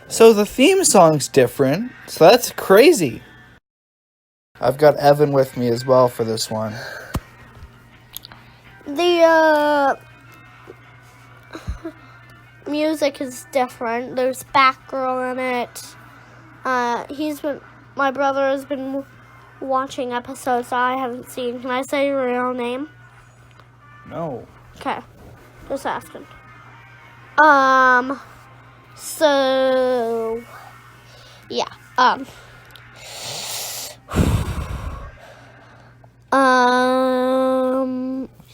So the theme song's different. So that's crazy. I've got Evan with me as well for this one. The music is different. There's Batgirl in it. My brother has been watching episodes that I haven't seen. Can I say your real name? No. Okay, just asking. So yeah.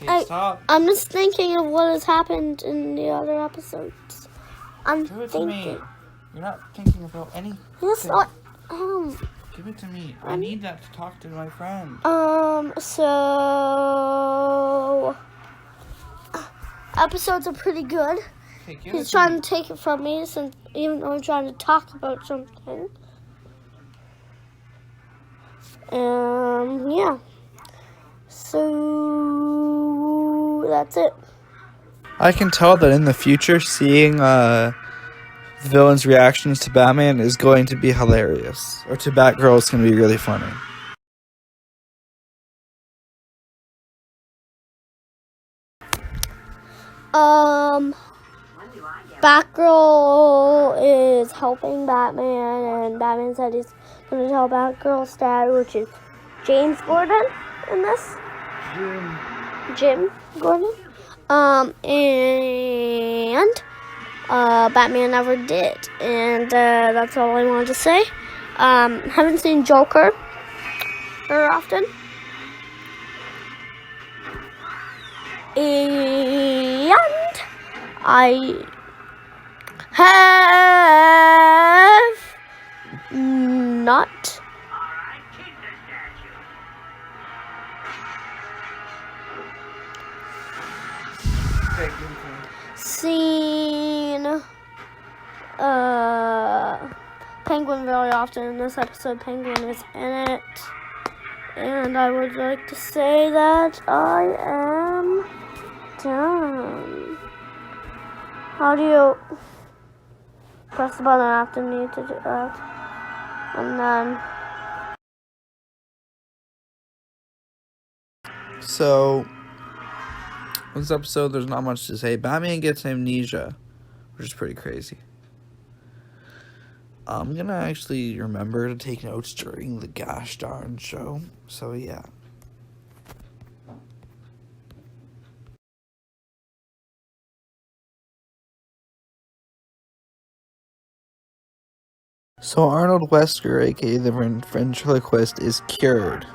Okay, stop. I'm just thinking of what has happened in the other episodes. Give it to me. You're not thinking about anything. Yes, not. Give it to me. I need that to talk to my friend. So episodes are pretty good. Okay, He's trying to take it from me, since even though I'm trying to talk about something. Yeah. So that's it. I can tell that in the future, seeing the villain's reactions to Batman is going to be hilarious. Or to Batgirl is going to be really funny. Batgirl is helping Batman, and Batman said he's going to tell Batgirl's dad, which is James Gordon in this. Jim Gordon. And Batman never did. And that's all I wanted to say. Haven't seen Joker very often. And I have not seen Penguin very often. In this episode, Penguin is in it. And I would like to say that I am done. How do you press the button after need to do that? And then So, this episode, there's not much to say. Batman gets amnesia, which is pretty crazy. I'm gonna actually remember to take notes during the gosh darn show. So, yeah. So, Arnold Wesker, aka the ventriloquist, is cured.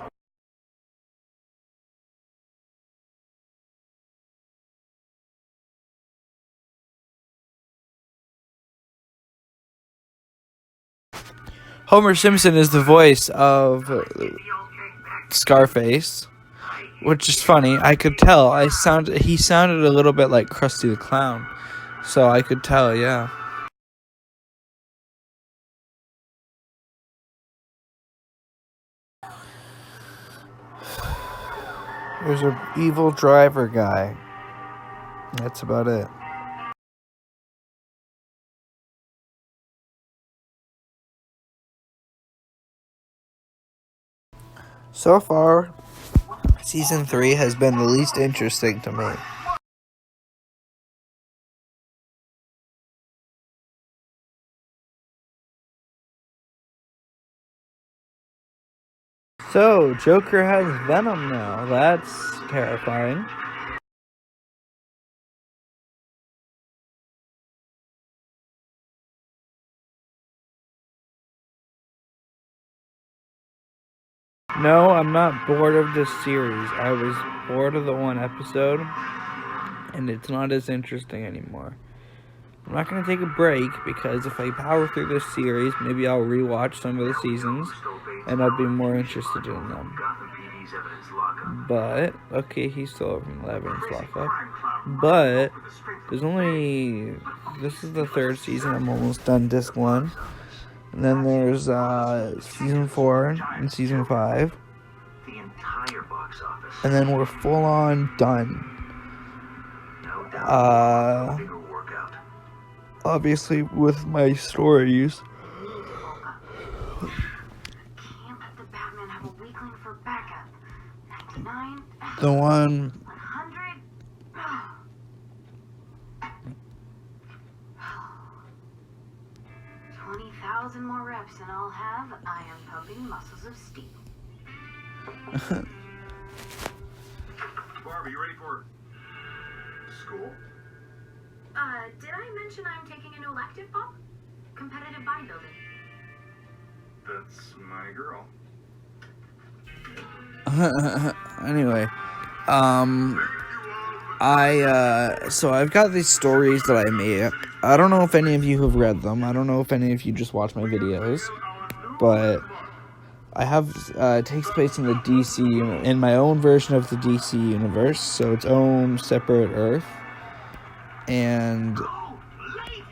Homer Simpson is the voice of Scarface, which is funny. I could tell. He sounded a little bit like Krusty the Clown, so I could tell. Yeah. There's an evil driver guy. That's about it. So far, Season 3 has been the least interesting to me. So, Joker has Venom now. That's terrifying. No, I'm not bored of this series. I was bored of the one episode, and it's not as interesting anymore. I'm not going to take a break, because if I power through this series, maybe I'll rewatch some of the seasons, and I'll be more interested in them. But, okay, he's still over in Levin's lockup. But, this is the third season. I'm almost done disc 1. And then there's season 4 and season 5. And then we're full on done. obviously with my stories. Can't let the Batman have a weakling for backup. 99, The one 100. 20,000 more reps and I'll have I am pumping muscles of steel. Barbie, you ready for school? Did I mention I'm taking a new elective, Bob? Competitive bodybuilding. That's my girl. anyway, so I've got these stories that I made. I don't know if any of you have read them. I don't know if any of you just watch my videos, but I have, it takes place in the DC, in my own version of the DC universe, so its own separate Earth, and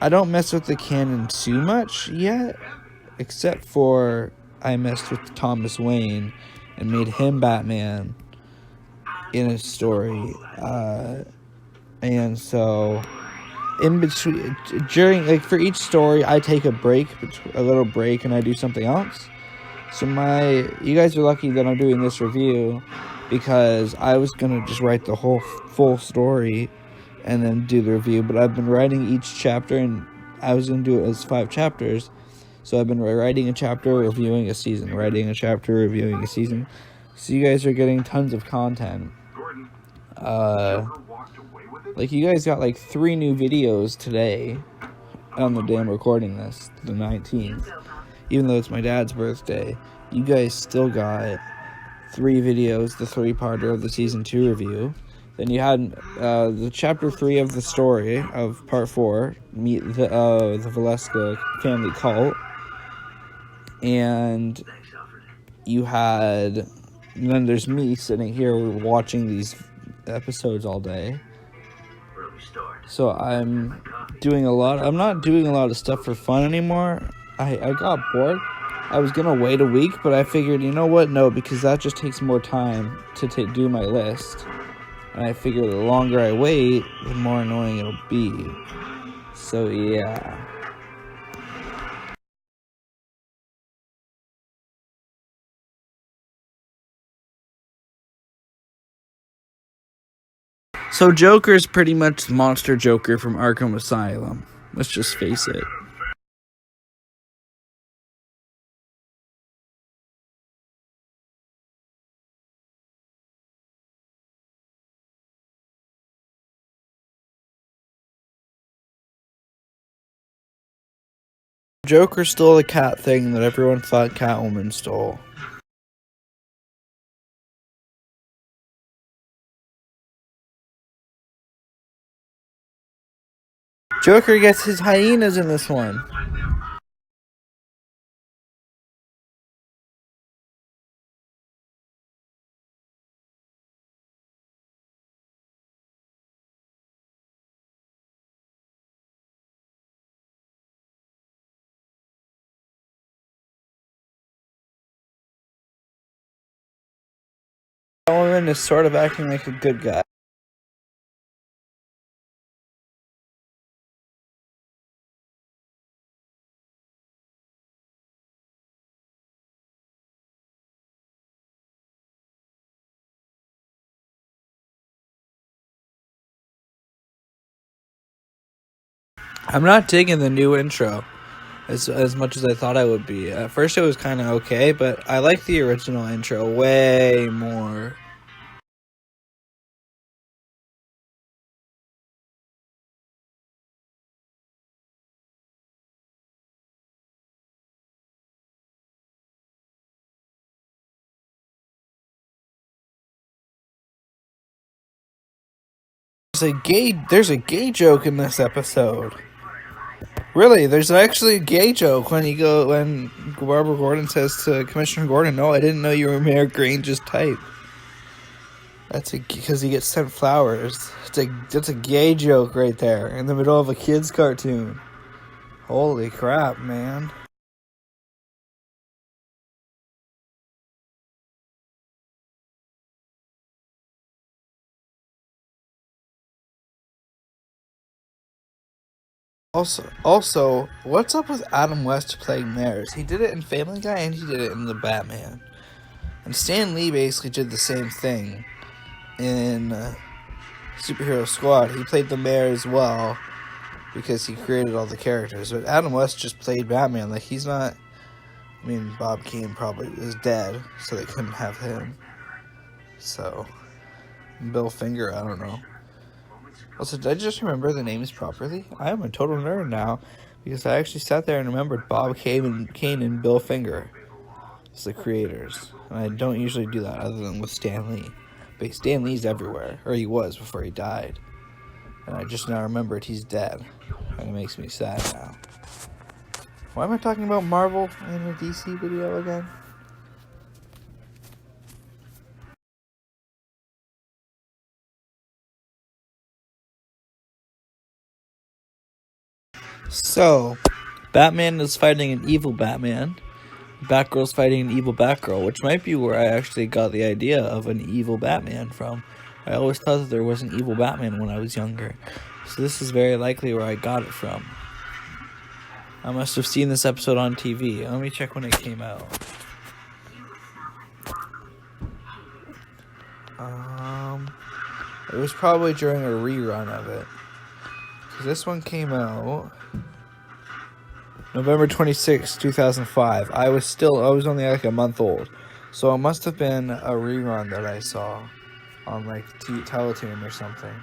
I don't mess with the canon too much yet, except for I messed with Thomas Wayne and made him Batman in a story, and so in between, during, like, for each story, I take a little break, and I do something else. So you guys are lucky that I'm doing this review, because I was gonna just write the whole full story and then do the review, but I've been writing each chapter, and I was gonna do it as 5 chapters. So I've been writing a chapter, reviewing a season, writing a chapter, reviewing a season. So you guys are getting tons of content. Gordon, walked away with it? Like, you guys got like 3 new videos today on the day I'm recording this, the 19th. Even though it's my dad's birthday, you guys still got 3 videos, the 3-parter of the season 2 review. Then you had the chapter 3 of the story of part 4, meet the Valeska family cult. And you had, and then there's me sitting here watching these episodes all day. So I'm not doing a lot of stuff for fun anymore. I got bored. I was gonna wait a week, but I figured, you know what, no, because that just takes more time to do my list. And I figure the longer I wait, the more annoying it'll be. So yeah. So Joker's pretty much the monster Joker from Arkham Asylum. Let's just face it. Joker stole the cat thing that everyone thought Catwoman stole. Joker gets his hyenas in this one. Catwoman is sort of acting like a good guy. I'm not digging the new intro as much as I thought I would be. At first it was kind of okay, but I like the original intro way more. There's a gay joke in this episode. Really, there's actually a gay joke when Barbara Gordon says to Commissioner Gordon, "No, I didn't know you were Mayor Grange's type." Because he gets sent flowers. That's a gay joke right there in the middle of a kid's cartoon. Holy crap, man. Also, what's up with Adam West playing Mares? He did it in Family Guy and he did it in The Batman. And Stan Lee basically did the same thing in Superhero Squad. He played the mayor as well because he created all the characters. But Adam West just played Batman. Like, he's not... I mean, Bob Kane probably is dead, so they couldn't have him. So, Bill Finger, I don't know. Also, did I just remember the names properly? I am a total nerd now because I actually sat there and remembered Bob Kane and Bill Finger as the creators. And I don't usually do that other than with Stan Lee. But Stan Lee's everywhere, or he was before he died. And I just now remembered he's dead. And it makes me sad now. Why am I talking about Marvel in a DC video again? So, Batman is fighting an evil Batman. Batgirl's fighting an evil Batgirl, which might be where I actually got the idea of an evil Batman from. I always thought that there was an evil Batman when I was younger. So this is very likely where I got it from. I must have seen this episode on TV. Let me check when it came out. It was probably during a rerun of it. 'Cause this one came out November 26, 2005. I was only like a month old. So it must have been a rerun that I saw on like Teletoon or something.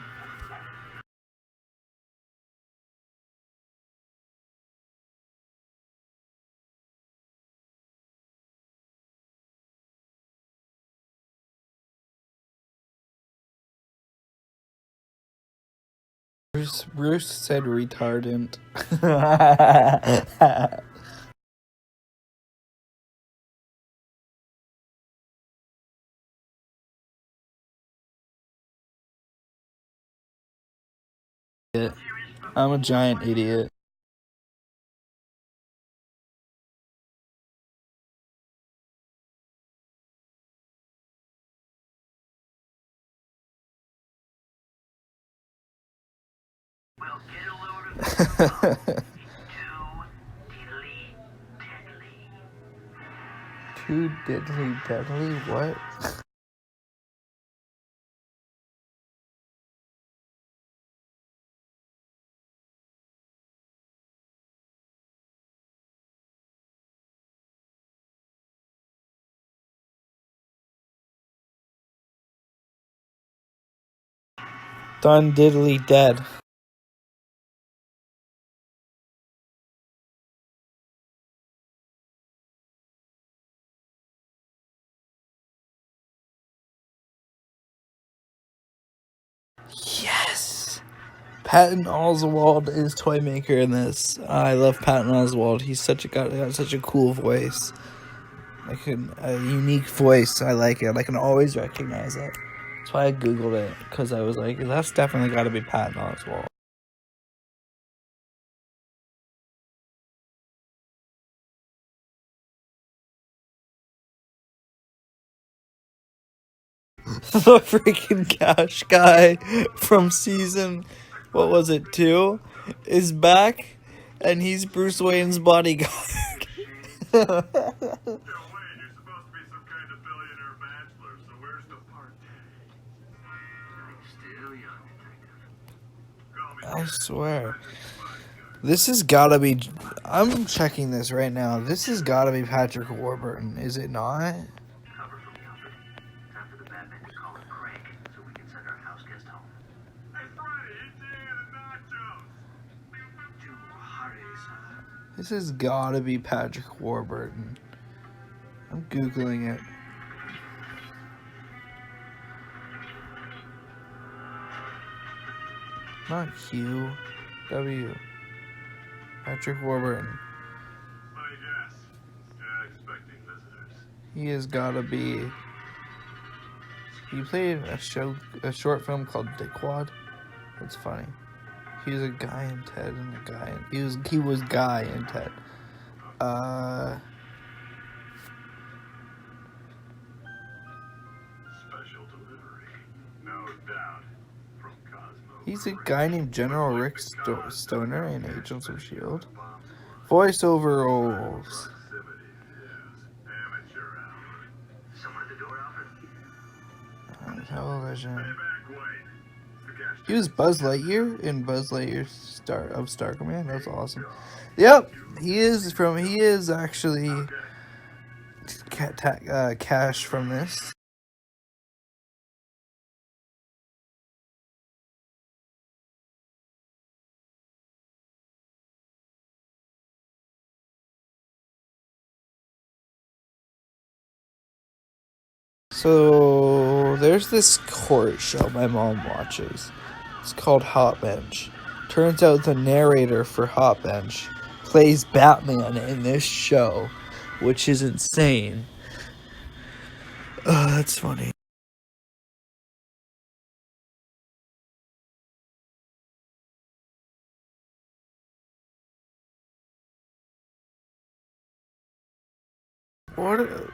Bruce said retardant. I'm a giant idiot. Too diddly deadly? What? Done diddly dead. Yes! Patton Oswalt is Toymaker in this. I love Patton Oswalt. He's got such a cool voice. Like a unique voice. I like it. I can always recognize it. That's why I googled it, because I was like, that's definitely got to be Patton Oswalt. The freaking cash guy from season, what was it, 2, is back, and he's Bruce Wayne's bodyguard. Wait, you're supposed to be some kind of billionaire bachelor, so where's the party? Still young, detective. I swear. This has gotta be, I'm checking this right now. This has gotta be Patrick Warburton, is it not? Cover from the office. Time for the Batman to call him Craig, so we can send our house guest home. Hey, Freddy, eat the nachos! To hurry, sir. This has gotta be Patrick Warburton. I'm Googling it. Not Hugh. W. Patrick Warburton. My guess. Expecting visitors. He has gotta be. He played a short film called Dickwad. That's funny. He was a guy in Ted and a guy in, he was Guy in Ted. Special delivery. No doubt. From Cosmo. He's a guy named General Rick Stoner in Agents of S.H.I.E.L.D. Voiceover roles. Amateur hour. Someone at the door, Alfred? Television. Back way. It's the gas He was Buzz Lightyear in Buzz Lightyear Star Command. That's awesome. Yep, he is actually Cash from this. So there's this court show my mom watches. It's called Hot Bench. Turns out the narrator for Hot Bench plays Batman in this show, which is insane. That's funny.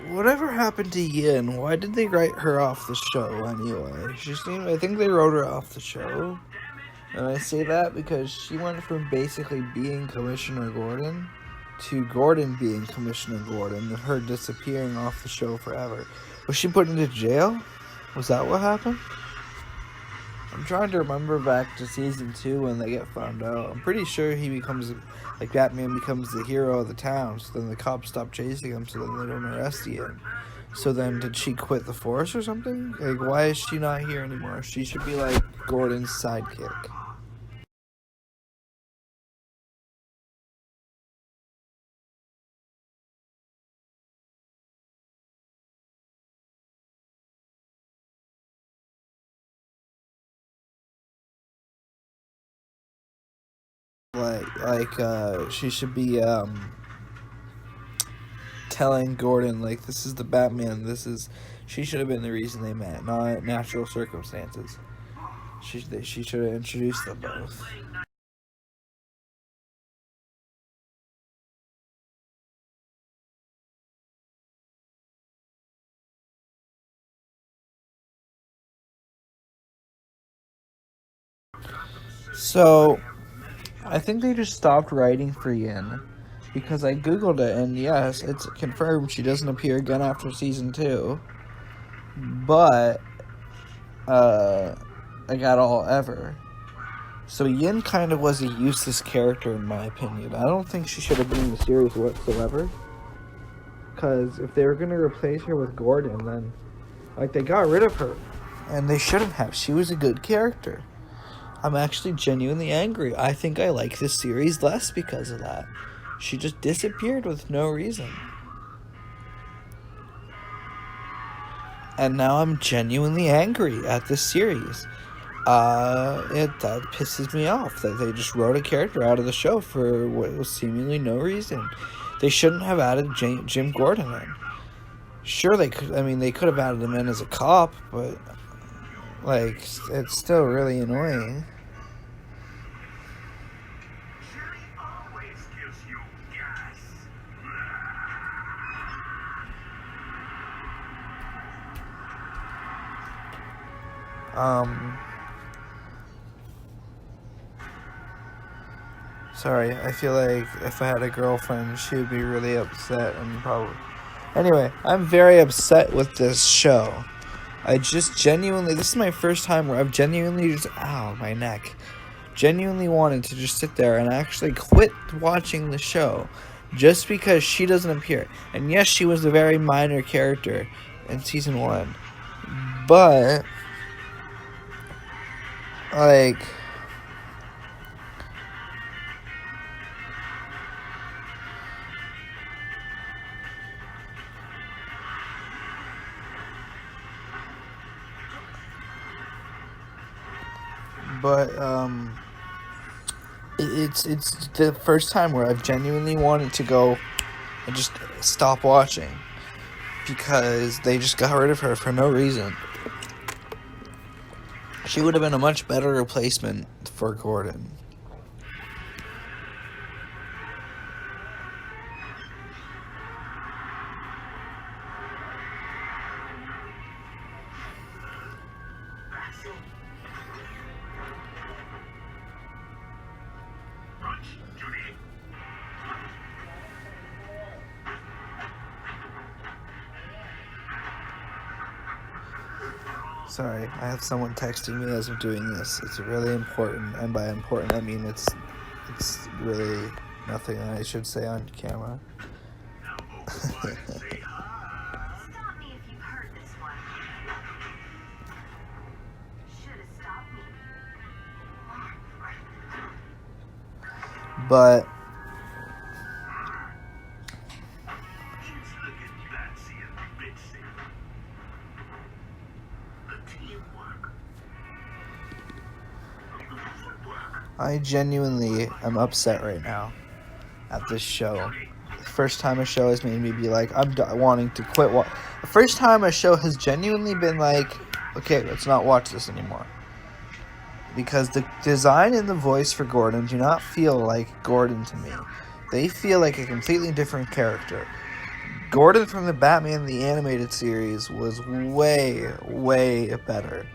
Whatever happened to Yin? Why did they write her off the show anyway? I think they wrote her off the show. And I say that because she went from basically being Commissioner Gordon to Gordon being Commissioner Gordon and her disappearing off the show forever. Was she put into jail? Was that what happened? I'm trying to remember back to season 2 when they get found out. I'm pretty sure Batman becomes the hero of the town, so then the cops stop chasing him, so then they don't arrest him. So then did she quit the force or something? Like, why is she not here anymore? She should be like Gordon's sidekick. She should be telling Gordon, like, this is the Batman, she should have been the reason they met, not natural circumstances. She should have introduced them both. So I think they just stopped writing for Yin because I googled it, and yes, it's confirmed she doesn't appear again after season 2. But I got all ever. So Yin kind of was a useless character in my opinion. I don't think she should have been in the series whatsoever. Because if they were going to replace her with Gordon, then they got rid of her. And they shouldn't have. She was a good character. I'm actually genuinely angry. I think I like this series less because of that. She just disappeared with no reason. And now I'm genuinely angry at this series. That pisses me off that they just wrote a character out of the show for what was seemingly no reason. They shouldn't have added Jim Gordon in. Sure, they could. I mean, they could have added him in as a cop, but it's still really annoying. She always gives you gas. Sorry, I feel like if I had a girlfriend, she would be really upset and probably... Anyway, I'm very upset with this show. I just genuinely... This is my first time where I've genuinely just... Ow, my neck. Genuinely wanted to just sit there and actually quit watching the show just because she doesn't appear. And yes, she was a very minor character in season 1. But... it's the first time where I've genuinely wanted to go and just stop watching because they just got rid of her for no reason. She would have been a much better replacement for Gordon. Sorry, I have someone texting me as I'm doing this. It's really important, and by important I mean it's really nothing I should say on camera. Stop me if you've heard this one. Should have stopped me. But Just look at Betsy and Bitsy. The teamwork. The footwork. I genuinely am upset right now at this show. The first time a show has made me be like, I'm wanting to quit. The first time a show has genuinely been like, okay, let's not watch this anymore. Because the design and the voice for Gordon do not feel like Gordon to me. They feel like a completely different character. Gordon from the Batman the Animated Series was way, way better.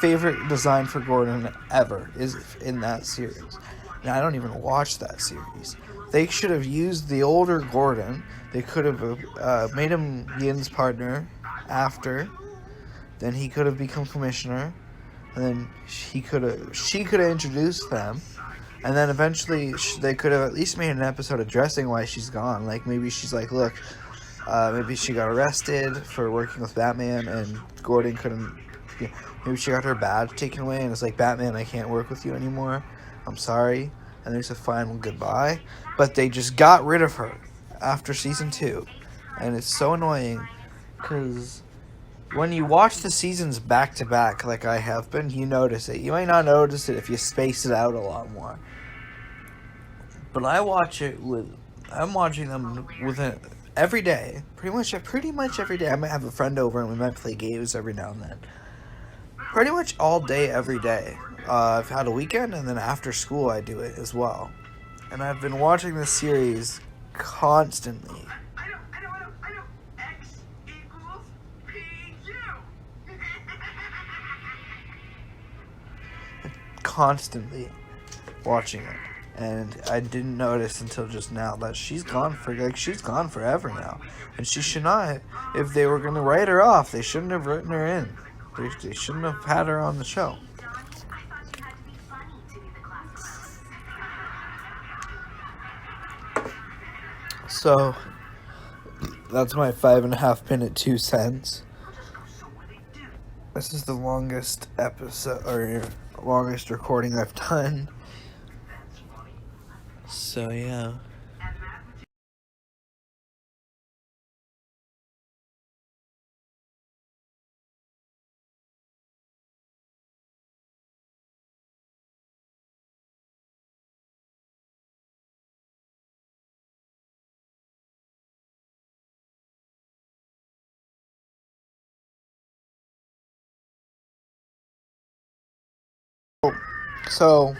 Favorite design for Gordon ever is in that series. And I don't even watch that series. They should have used the older Gordon. They could have made him Yin's partner after. Then he could have become commissioner. And then she could have introduced them. And then eventually they could have at least made an episode addressing why she's gone. Like maybe she's like, look, maybe she got arrested for working with Batman and Gordon couldn't. Maybe she got her badge taken away and it's like, Batman, I can't work with you anymore. I'm sorry. And there's a final goodbye. But they just got rid of her after season 2. And it's so annoying because when you watch the seasons back to back like I have been, you notice it. You might not notice it if you space it out a lot more. But I'm watching them every day. Pretty much every day. I might have a friend over and we might play games every now and then. Pretty much all day, every day. I've had a weekend, and then after school I do it as well. And I've been watching this series constantly. I know. X equals PQ. Constantly watching it. And I didn't notice until just now that she's gone forever now. And she should not, if they were going to write her off, they shouldn't have written her in. They shouldn't have had her on the show. Donnie, I thought you had to be funny to be the class clown. So, that's my 5.5 minute 2 cents. This is the longest episode, or longest recording I've done. So, yeah. So,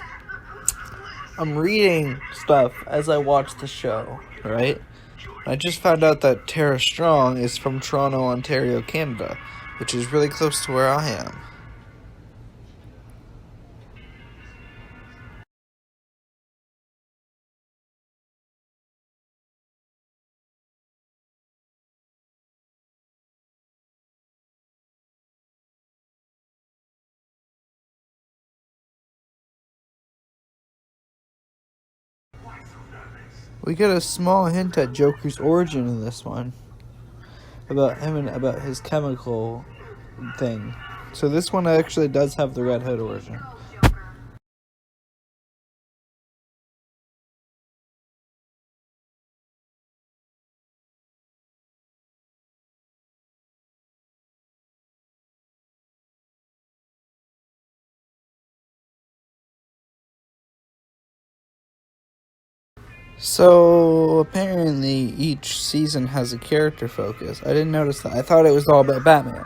I'm reading stuff as I watch the show, right? I just found out that Tara Strong is from Toronto, Ontario, Canada, which is really close to where I am. We get a small hint at Joker's origin in this one. About him and about his chemical thing. So this one actually does have the Red Hood origin. So, apparently, each season has a character focus. I didn't notice that. I thought it was all about Batman.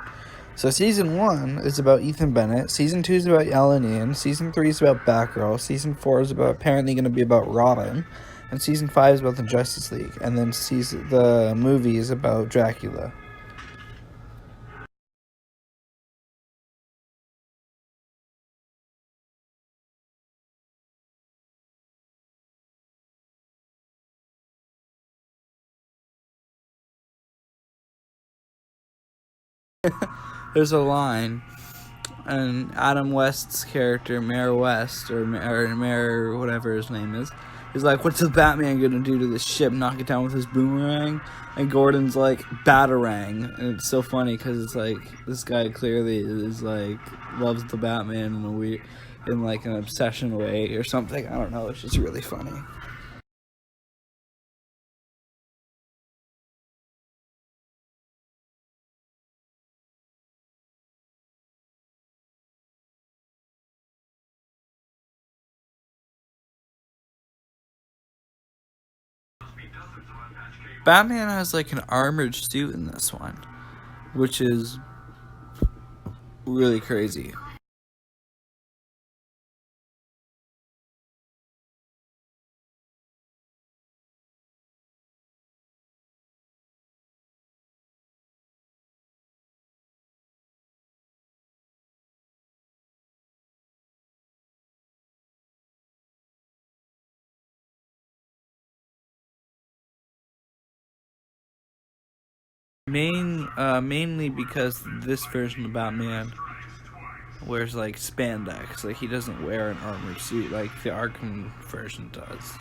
So, season 1 is about Ethan Bennett. Season 2 is about Alan Ian. Season 3 is about Batgirl. Season 4 is apparently going to be about Robin. And season 5 is about the Justice League. And then the movie is about Dracula. There's a line and Adam West's character, Mayor West, or Mayor whatever his name is like, what's the Batman gonna do to this ship? Knock it down with his boomerang? And Gordon's like, Batarang. And it's so funny because it's like, this guy clearly is like, loves the Batman in like an obsession way or something. I don't know, it's just really funny. Batman has like an armored suit in this one, which is really crazy. Mainly because this version of Batman wears like spandex. Like, he doesn't wear an armored suit like the Arkham version does.